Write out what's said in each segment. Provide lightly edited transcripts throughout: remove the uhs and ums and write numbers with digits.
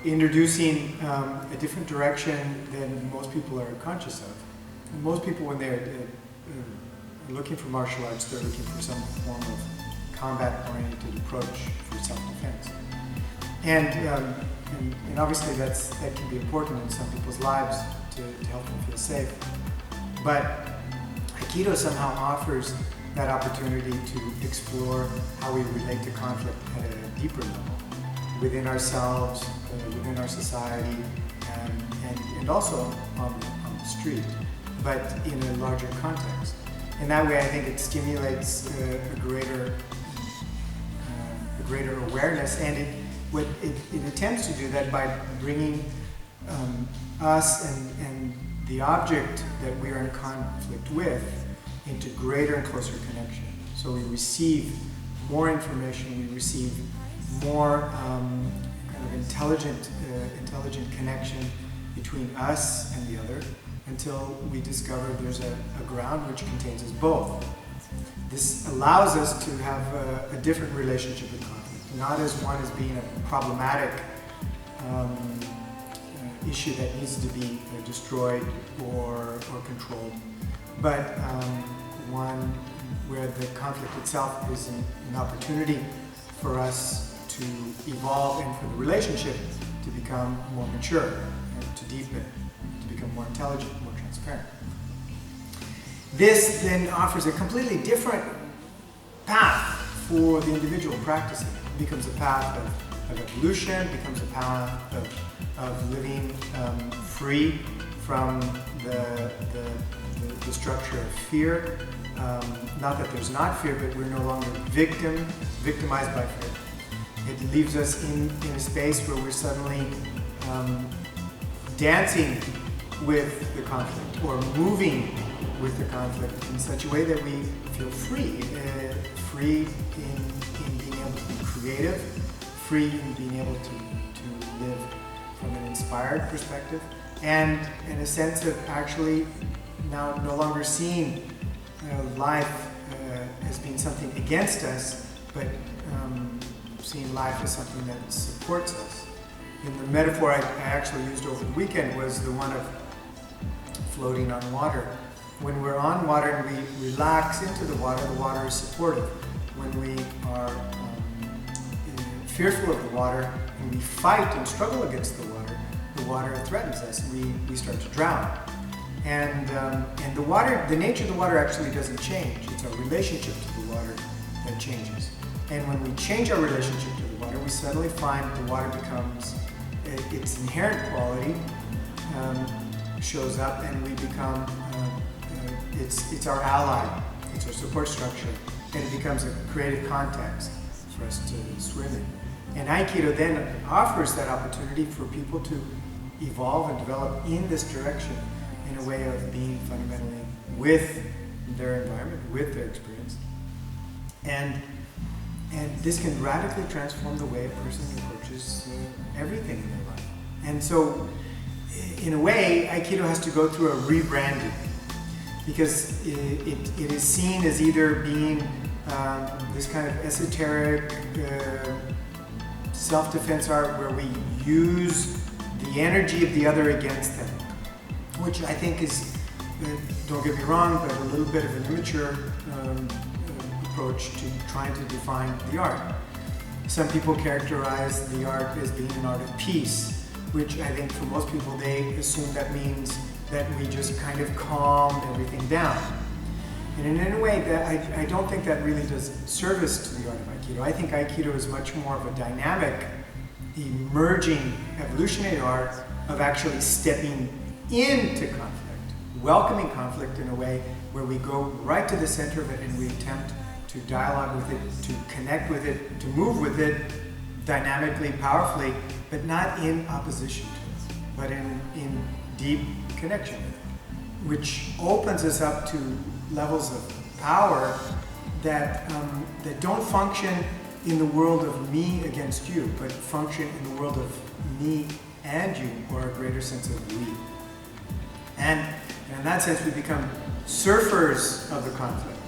introducing a different direction than most people are conscious of. And most people, when they're looking for martial arts, they're looking for some form of combat-oriented approach for self-defense. And obviously that can be important in some people's lives to help them feel safe. But Aikido somehow offers that opportunity to explore how we relate to conflict at a deeper level, within ourselves, within our society, and also on the street, but in a larger context. In that way, I think it stimulates a greater awareness, and it attempts to do that by bringing us and the object that we are in conflict with into greater and closer connection. So we receive more information, we receive more kind of intelligent connection between us and the other, until we discover there's a ground which contains us both. This allows us to have a different relationship with conflict, not as one as being a problematic issue that needs to be destroyed or controlled, but one where the conflict itself is an opportunity for us to evolve and for the relationship to become more mature, to deepen, to become more intelligent, more transparent. This then offers a completely different path for the individual practicing. It becomes a path of evolution, becomes a path of living free from the structure of fear. Not that there's not fear, but we're no longer victimized by fear. It leaves us in a space where we're suddenly dancing with the conflict, or moving with the conflict in such a way that we feel free, free in being able to be creative, free in being able to live from an inspired perspective, and in a sense of actually now no longer seeing life as being something against us, but seeing life as something that supports us. And the metaphor I actually used over the weekend was the one of floating on water. When we're on water and we relax into the water is supportive. When we are fearful of the water and we fight and struggle against the water threatens us. We start to drown. And the nature of the water actually doesn't change. It's our relationship to the water that changes. And when we change our relationship to the water, we suddenly find the water becomes, its inherent quality shows up, and we become, it's our ally, it's our support structure, and it becomes a creative context for us to swim in. And Aikido then offers that opportunity for people to evolve and develop in this direction, in a way of being fundamentally with their environment, with their experience. And this can radically transform the way a person approaches everything in their life. And so, in a way, Aikido has to go through a rebranding, because it is seen as either being this kind of esoteric self-defense art where we use the energy of the other against them, which I think is, don't get me wrong, but a little bit of an immature approach to trying to define the art. Some people characterize the art as being an art of peace, which I think for most people they assume that means that we just kind of calm everything down. And in a way, that I don't think that really does service to the art of Aikido. I think Aikido is much more of a dynamic, emerging, evolutionary art of actually stepping into conflict, welcoming conflict in a way where we go right to the center of it and we attempt to dialogue with it, to connect with it, to move with it dynamically, powerfully, but not in opposition to it, but in deep connection with it, which opens us up to levels of power that don't function in the world of me against you, but function in the world of me and you, or a greater sense of we. And in that sense, we become surfers of the conflict,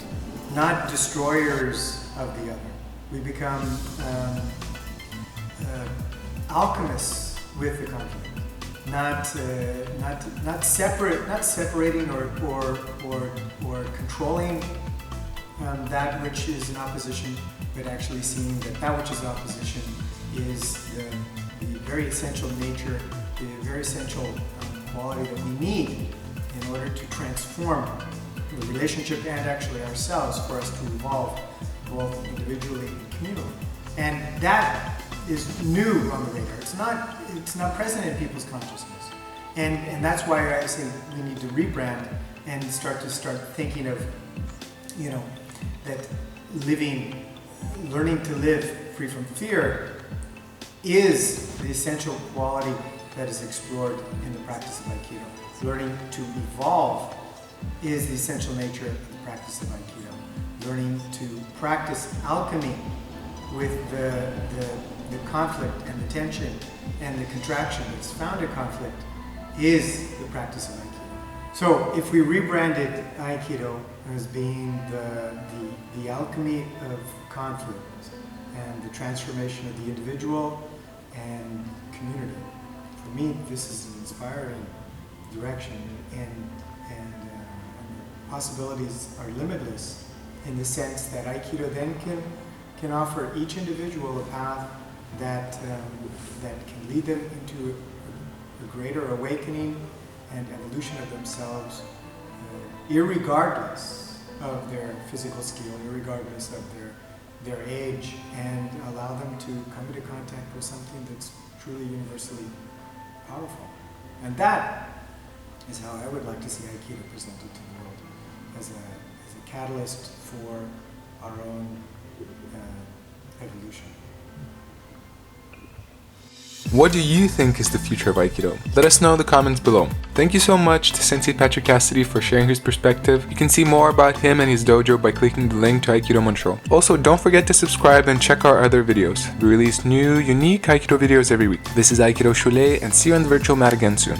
not destroyers of the other. We become alchemists with the conflict, not separating or controlling that which is in opposition, but actually seeing that which is in opposition is the very essential nature, the very essential quality that we need in order to transform the relationship and actually ourselves, for us to evolve both individually and communally. And that is new on the radar. It's not present in people's consciousness. And that's why I say we need to rebrand and start thinking of, that learning to live free from fear is the essential quality that is explored in the practice of Aikido. Learning to evolve is the essential nature of the practice of Aikido. Learning to practice alchemy with the conflict and the tension and the contraction that's found in conflict is the practice of Aikido. So if we rebranded Aikido as being the alchemy of conflict and the transformation of the individual and community, for me this is an inspiring direction, and possibilities are limitless in the sense that Aikido then can offer each individual a path that can lead them into a greater awakening and evolution of themselves, irregardless of their physical skill, irregardless of their age, and allow them to come into contact with something that's truly universally powerful. And that is how I would like to see Aikido presented to the world, as a catalyst for our own evolution. What do you think is the future of Aikido? Let us know in the comments below. Thank you so much to Sensei Patrick Cassidy for sharing his perspective. You can see more about him and his dojo by clicking the link to Aikido Montreal. Also, don't forget to subscribe and check our other videos. We release new, unique Aikido videos every week. This is Aikido Siauliai, and see you on the virtual mat again soon.